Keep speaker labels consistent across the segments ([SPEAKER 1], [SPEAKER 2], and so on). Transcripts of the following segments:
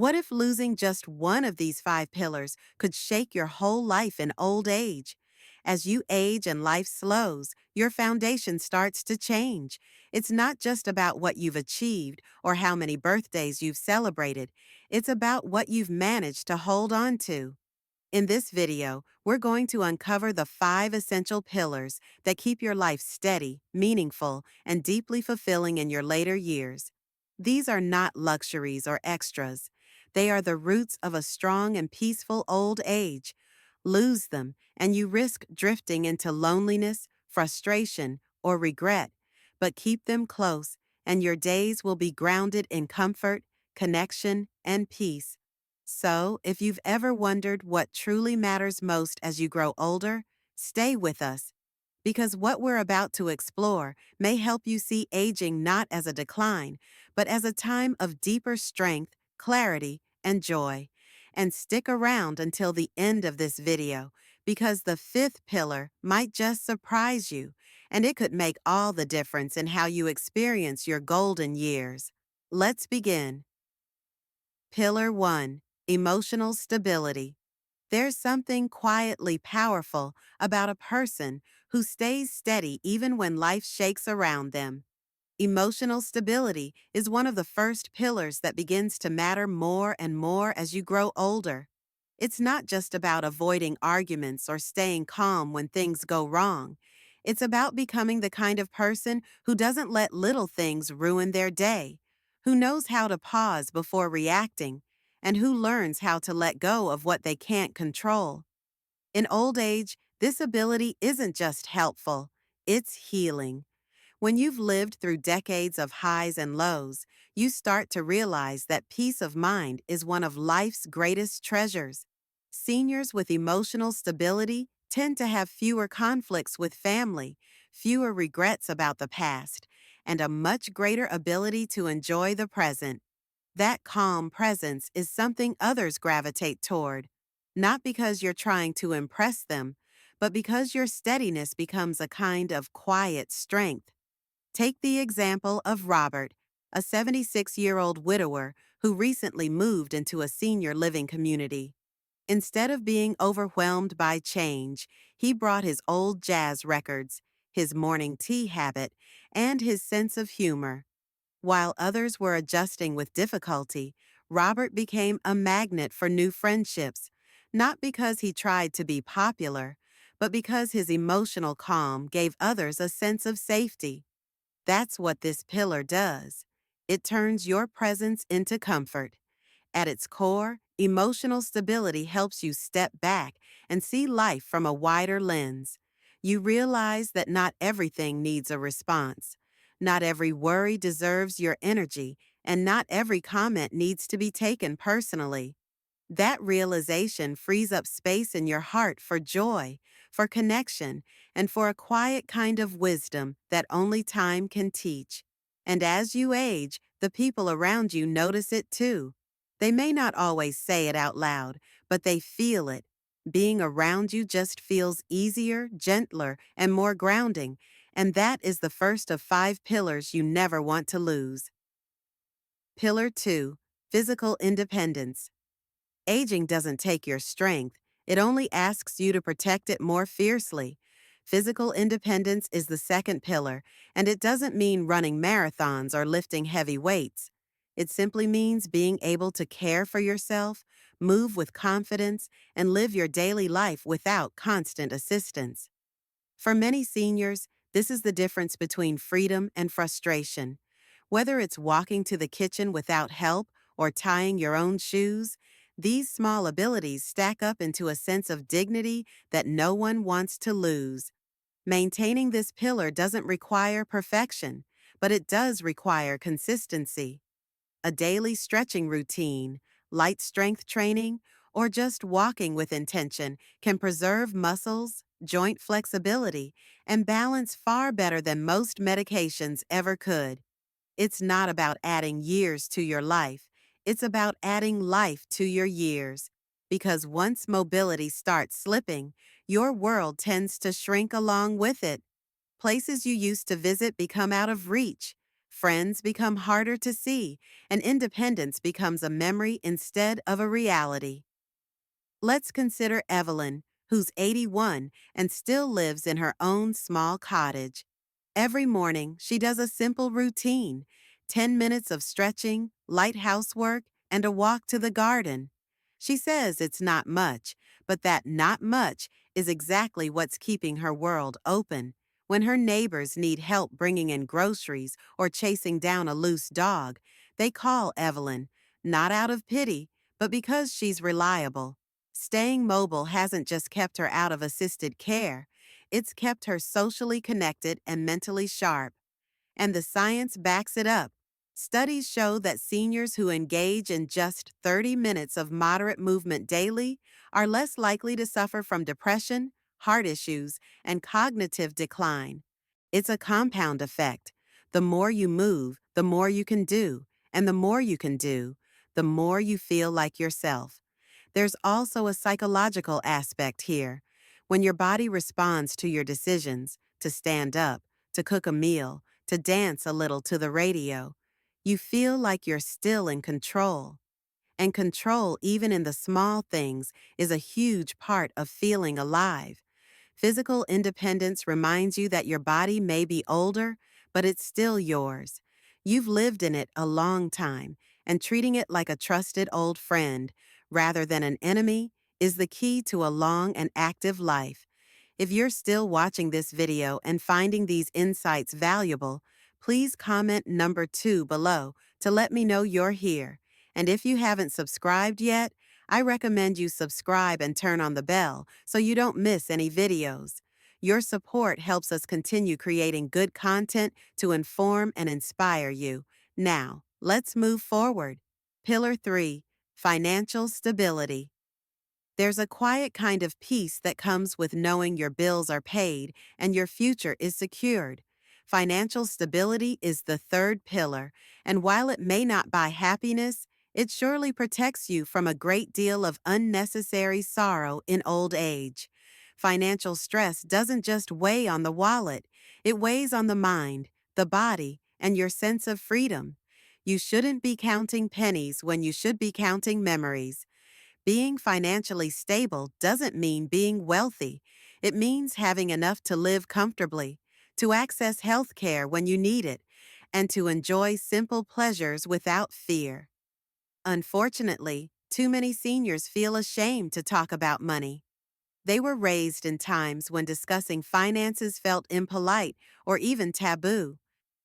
[SPEAKER 1] What if losing just one of these five pillars could shake your whole life in old age? As you age and life slows, your foundation starts to change. It's not just about what you've achieved or how many birthdays you've celebrated. It's about what you've managed to hold on to. In this video, we're going to uncover the five essential pillars that keep your life steady, meaningful, and deeply fulfilling in your later years. These are not luxuries or extras. They are the roots of a strong and peaceful old age. Lose them, and you risk drifting into loneliness, frustration, or regret. But keep them close, and your days will be grounded in comfort, connection, and peace. So, if you've ever wondered what truly matters most as you grow older, stay with us, because what we're about to explore may help you see aging not as a decline, but as a time of deeper strength, clarity, and joy. And stick around until the end of this video, because the fifth pillar might just surprise you, and it could make all the difference in how you experience your golden years. Let's begin. Pillar 1. Emotional stability. There's something quietly powerful about a person who stays steady even when life shakes around them. Emotional stability is one of the first pillars that begins to matter more and more as you grow older. It's not just about avoiding arguments or staying calm when things go wrong. It's about becoming the kind of person who doesn't let little things ruin their day, who knows how to pause before reacting, and who learns how to let go of what they can't control. In old age, this ability isn't just helpful, it's healing. When you've lived through decades of highs and lows, you start to realize that peace of mind is one of life's greatest treasures. Seniors with emotional stability tend to have fewer conflicts with family, fewer regrets about the past, and a much greater ability to enjoy the present. That calm presence is something others gravitate toward, not because you're trying to impress them, but because your steadiness becomes a kind of quiet strength. Take the example of Robert, a 76-year-old widower who recently moved into a senior living community. Instead of being overwhelmed by change, he brought his old jazz records, his morning tea habit, and his sense of humor. While others were adjusting with difficulty, Robert became a magnet for new friendships, not because he tried to be popular, but because his emotional calm gave others a sense of safety. That's what this pillar does. It turns your presence into comfort. At its core, emotional stability helps you step back and see life from a wider lens. You realize that not everything needs a response. Not every worry deserves your energy, and not every comment needs to be taken personally. That realization frees up space in your heart for joy, for connection, and for a quiet kind of wisdom that only time can teach. And as you age, the people around you notice it too. They may not always say it out loud, but they feel it. Being around you just feels easier, gentler, and more grounding, and that is the first of five pillars you never want to lose. Pillar 2. Physical independence. Aging doesn't take your strength, it only asks you to protect it more fiercely. Physical independence is the second pillar, and it doesn't mean running marathons or lifting heavy weights. It simply means being able to care for yourself, move with confidence, and live your daily life without constant assistance. For many seniors, this is the difference between freedom and frustration. Whether it's walking to the kitchen without help or tying your own shoes, these small abilities stack up into a sense of dignity that no one wants to lose. Maintaining this pillar doesn't require perfection, but it does require consistency. A daily stretching routine, light strength training, or just walking with intention can preserve muscles, joint flexibility, and balance far better than most medications ever could. It's not about adding years to your life. It's about adding life to your years. Because once mobility starts slipping, your world tends to shrink along with it. Places you used to visit become out of reach. Friends become harder to see, and independence becomes a memory instead of a reality. Let's consider Evelyn, who's 81 and still lives in her own small cottage. Every morning, she does a simple routine: 10 minutes of stretching, light housework, and a walk to the garden. She says it's not much, but that not much is exactly what's keeping her world open. When her neighbors need help bringing in groceries or chasing down a loose dog, they call Evelyn, not out of pity, but because she's reliable. Staying mobile hasn't just kept her out of assisted care, it's kept her socially connected and mentally sharp. And the science backs it up. Studies show that seniors who engage in just 30 minutes of moderate movement daily are less likely to suffer from depression, heart issues, and cognitive decline. It's a compound effect. The more you move, the more you can do, and the more you can do, the more you feel like yourself. There's also a psychological aspect here. When your body responds to your decisions to stand up, to cook a meal, to dance a little to the radio, you feel like you're still in control. And control, even in the small things, is a huge part of feeling alive. Physical independence reminds you that your body may be older, but it's still yours. You've lived in it a long time, and treating it like a trusted old friend, rather than an enemy, is the key to a long and active life. If you're still watching this video and finding these insights valuable, please comment number 2 below to let me know you're here. And if you haven't subscribed yet, I recommend you subscribe and turn on the bell so you don't miss any videos. Your support helps us continue creating good content to inform and inspire you. Now, let's move forward. Pillar 3, Financial Stability. There's a quiet kind of peace that comes with knowing your bills are paid and your future is secured. Financial stability is the third pillar, and while it may not buy happiness, it surely protects you from a great deal of unnecessary sorrow in old age. Financial stress doesn't just weigh on the wallet, it weighs on the mind, the body, and your sense of freedom. You shouldn't be counting pennies when you should be counting memories. Being financially stable doesn't mean being wealthy. It means having enough to live comfortably, to access health care when you need it, and to enjoy simple pleasures without fear. Unfortunately, too many seniors feel ashamed to talk about money. They were raised in times when discussing finances felt impolite or even taboo.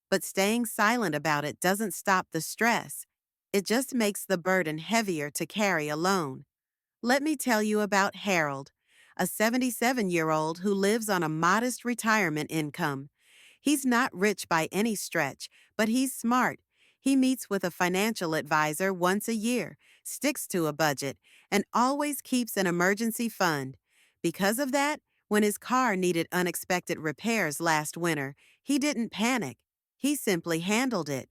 [SPEAKER 1] But staying silent about it doesn't stop the stress. It just makes the burden heavier to carry alone. Let me tell you about Harold, a 77-year-old who lives on a modest retirement income. He's not rich by any stretch, but he's smart. He meets with a financial advisor once a year, sticks to a budget, and always keeps an emergency fund. Because of that, when his car needed unexpected repairs last winter, he didn't panic. He simply handled it.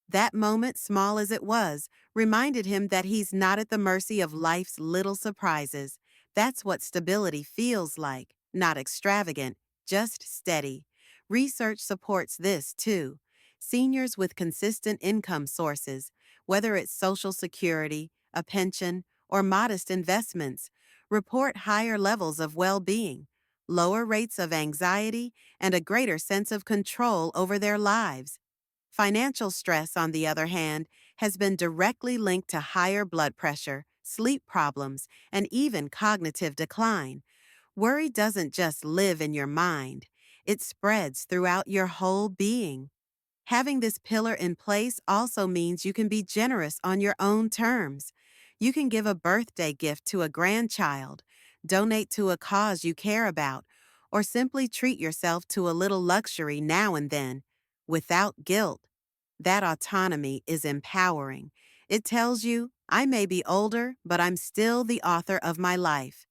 [SPEAKER 1] That moment, small as it was, reminded him that he's not at the mercy of life's little surprises. That's what stability feels like, not extravagant, just steady. Research supports this, too. Seniors with consistent income sources, whether it's Social Security, a pension, or modest investments, report higher levels of well-being, lower rates of anxiety, and a greater sense of control over their lives. Financial stress, on the other hand, has been directly linked to higher blood pressure, sleep problems, and even cognitive decline. Worry doesn't just live in your mind, it spreads throughout your whole being. Having this pillar in place also means you can be generous on your own terms. You can give a birthday gift to a grandchild, donate to a cause you care about, or simply treat yourself to a little luxury now and then, without guilt. That autonomy is empowering. It tells you, I may be older, but I'm still the author of my life.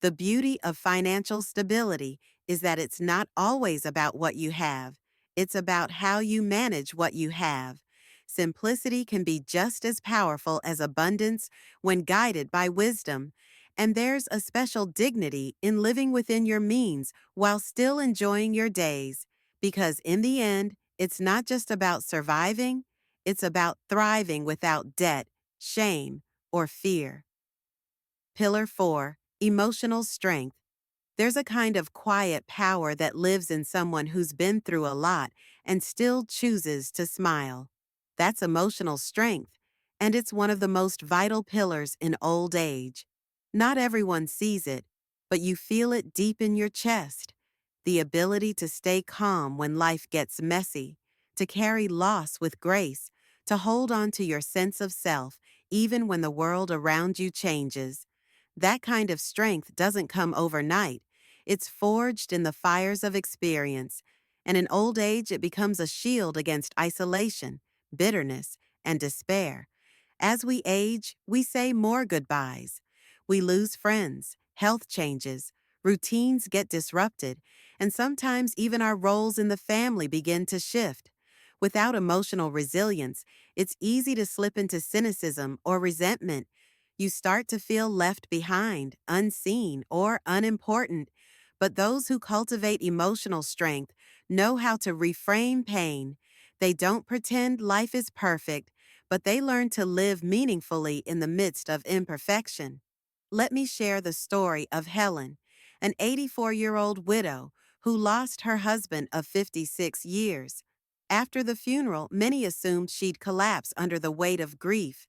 [SPEAKER 1] The beauty of financial stability is that it's not always about what you have. It's about how you manage what you have. Simplicity can be just as powerful as abundance when guided by wisdom. And there's a special dignity in living within your means while still enjoying your days. Because in the end, It's not just about surviving, it's about thriving without debt, shame, or fear. Pillar 4, emotional strength. There's a kind of quiet power that lives in someone who's been through a lot and still chooses to smile. That's emotional strength, and it's one of the most vital pillars in old age. Not everyone sees it, but you feel it deep in your chest. The ability to stay calm when life gets messy, to carry loss with grace, to hold on to your sense of self even when the world around you changes. That kind of strength doesn't come overnight. It's forged in the fires of experience, and in old age it becomes a shield against isolation, bitterness, and despair. As we age, we say more goodbyes. We lose friends, health changes, routines get disrupted, and sometimes even our roles in the family begin to shift. Without emotional resilience, it's easy to slip into cynicism or resentment. You start to feel left behind, unseen, or unimportant. But those who cultivate emotional strength know how to reframe pain. They don't pretend life is perfect, but they learn to live meaningfully in the midst of imperfection. Let me share the story of Helen, an 84-year-old widow who lost her husband of 56 years. After the funeral, many assumed she'd collapse under the weight of grief.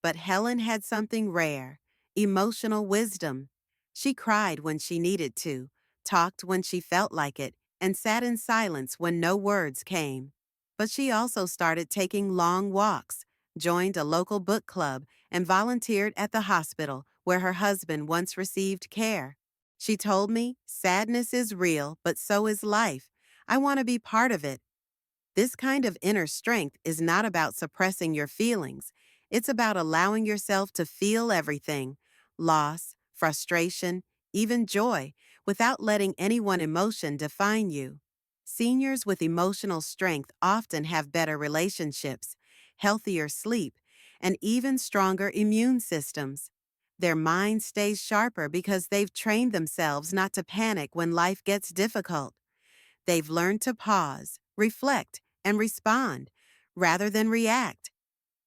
[SPEAKER 1] But Helen had something rare, emotional wisdom. She cried when she needed to, talked when she felt like it, and sat in silence when no words came. But she also started taking long walks, joined a local book club, and volunteered at the hospital where her husband once received care. She told me, "Sadness is real, but so is life. I want to be part of it." This kind of inner strength is not about suppressing your feelings. It's about allowing yourself to feel everything, loss, frustration, even joy, without letting any one emotion define you. Seniors with emotional strength often have better relationships, healthier sleep, and even stronger immune systems. Their mind stays sharper because they've trained themselves not to panic when life gets difficult. They've learned to pause, reflect, and respond rather than react.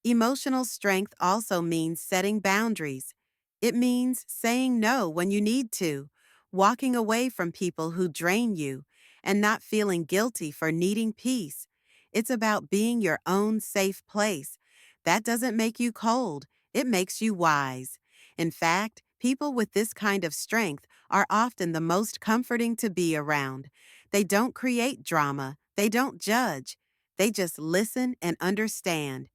[SPEAKER 1] Emotional strength also means setting boundaries. It means saying no when you need to, walking away from people who drain you, and not feeling guilty for needing peace. It's about being your own safe place. That doesn't make you cold, it makes you wise. In fact, people with this kind of strength are often the most comforting to be around. They don't create drama, they don't judge, they just listen and understand.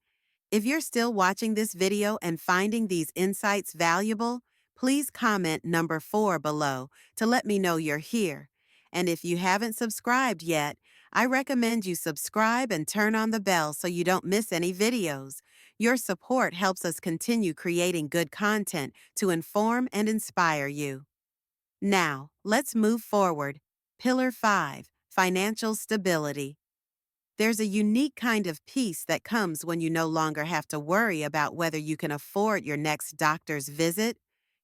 [SPEAKER 1] If you're still watching this video and finding these insights valuable, please comment number 4 below to let me know you're here. And if you haven't subscribed yet, I recommend you subscribe and turn on the bell so you don't miss any videos. Your support helps us continue creating good content to inform and inspire you. Now, let's move forward. Pillar 5, Financial Stability. There's a unique kind of peace that comes when you no longer have to worry about whether you can afford your next doctor's visit,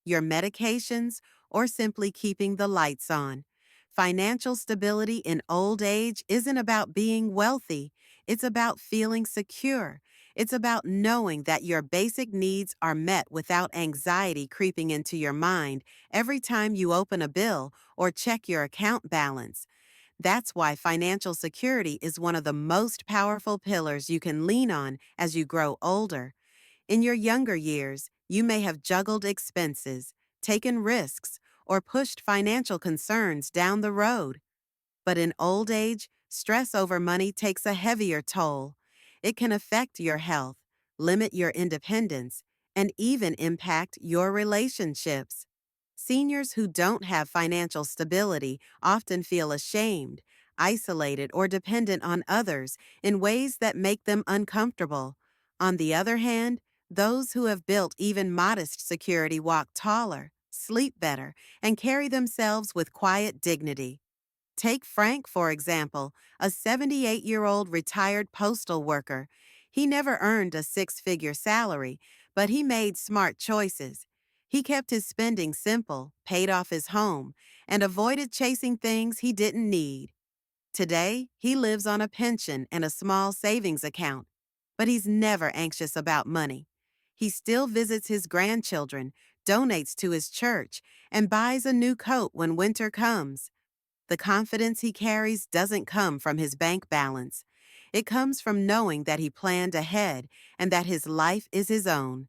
[SPEAKER 1] your medications, or simply keeping the lights on. Financial stability in old age isn't about being wealthy, it's about feeling secure. It's about knowing that your basic needs are met without anxiety creeping into your mind every time you open a bill or check your account balance. That's why financial security is one of the most powerful pillars you can lean on as you grow older. In your younger years, you may have juggled expenses, taken risks, or pushed financial concerns down the road. But in old age, stress over money takes a heavier toll. It can affect your health, limit your independence, and even impact your relationships. Seniors who don't have financial stability often feel ashamed, isolated, or dependent on others in ways that make them uncomfortable. On the other hand, those who have built even modest security walk taller, sleep better, and carry themselves with quiet dignity. Take Frank, for example, a 78-year-old retired postal worker. He never earned a six-figure salary, but he made smart choices. He kept his spending simple, paid off his home, and avoided chasing things he didn't need. Today, he lives on a pension and a small savings account, but he's never anxious about money. He still visits his grandchildren, donates to his church, and buys a new coat when winter comes. The confidence he carries doesn't come from his bank balance. It comes from knowing that he planned ahead and that his life is his own.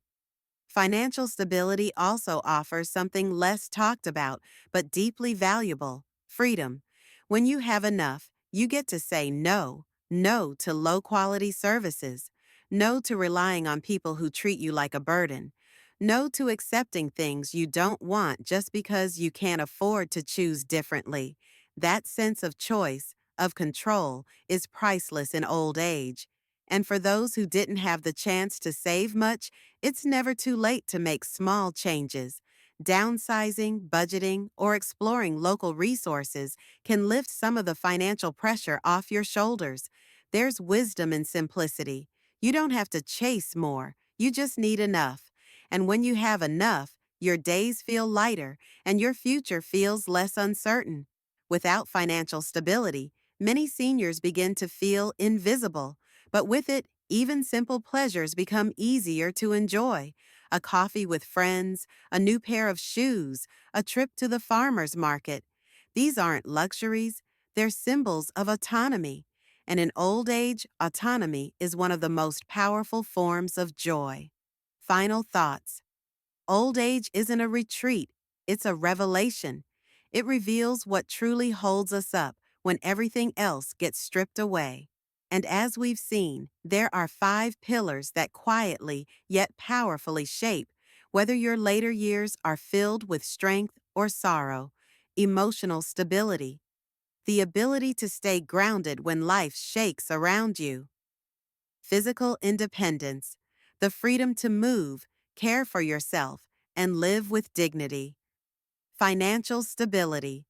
[SPEAKER 1] Financial stability also offers something less talked about but deeply valuable: freedom. When you have enough, you get to say no. No to low quality services. No to relying on people who treat you like a burden. No to accepting things you don't want just because you can't afford to choose differently. That sense of choice, of control, is priceless in old age. And for those who didn't have the chance to save much, it's never too late to make small changes. Downsizing, budgeting, or exploring local resources can lift some of the financial pressure off your shoulders. There's wisdom in simplicity. You don't have to chase more, you just need enough. And when you have enough, your days feel lighter and your future feels less uncertain. Without financial stability, many seniors begin to feel invisible, but with it, even simple pleasures become easier to enjoy. A coffee with friends, a new pair of shoes, a trip to the farmer's market. These aren't luxuries, they're symbols of autonomy. And in old age, autonomy is one of the most powerful forms of joy. Final thoughts. Old age isn't a retreat, it's a revelation. It reveals what truly holds us up when everything else gets stripped away. And as we've seen, there are 5 pillars that quietly yet powerfully shape whether your later years are filled with strength or sorrow. Emotional stability, the ability to stay grounded when life shakes around you. Physical independence, the freedom to move, care for yourself, and live with dignity. Financial stability,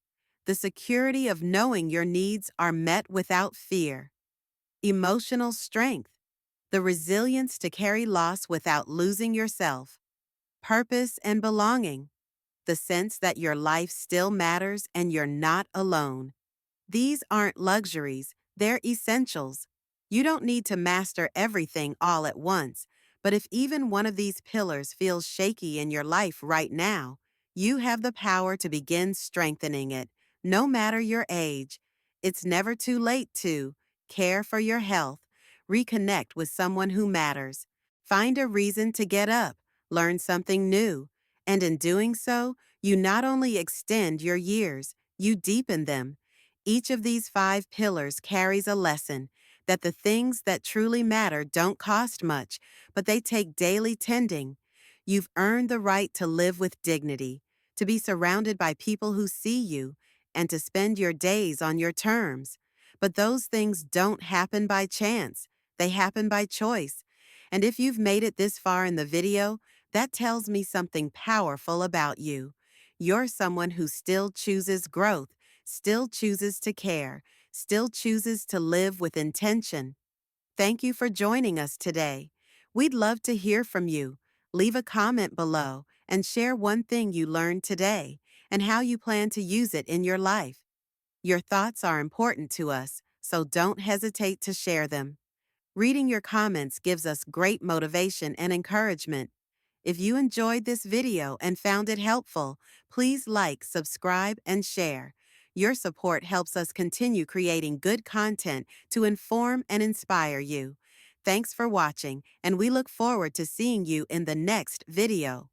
[SPEAKER 1] the security of knowing your needs are met without fear. Emotional strength, the resilience to carry loss without losing yourself. Purpose and belonging, the sense that your life still matters and you're not alone. These aren't luxuries, they're essentials. You don't need to master everything all at once, but if even one of these pillars feels shaky in your life right now, you have the power to begin strengthening it, no matter your age. It's never too late to care for your health, reconnect with someone who matters, find a reason to get up, learn something new, and in doing so, you not only extend your years, you deepen them. Each of these 5 pillars carries a lesson that the things that truly matter don't cost much, but they take daily tending. You've earned the right to live with dignity, to be surrounded by people who see you, and to spend your days on your terms. But those things don't happen by chance. They happen by choice. And if you've made it this far in the video, that tells me something powerful about you. You're someone who still chooses growth, still chooses to care, still chooses to live with intention. Thank you for joining us today. We'd love to hear from you. Leave a comment below and share one thing you learned today and how you plan to use it in your life. Your thoughts are important to us, so don't hesitate to share them. Reading your comments gives us great motivation and encouragement. If you enjoyed this video and found it helpful, please like, subscribe, and share. Your support helps us continue creating good content to inform and inspire you. Thanks for watching, and we look forward to seeing you in the next video.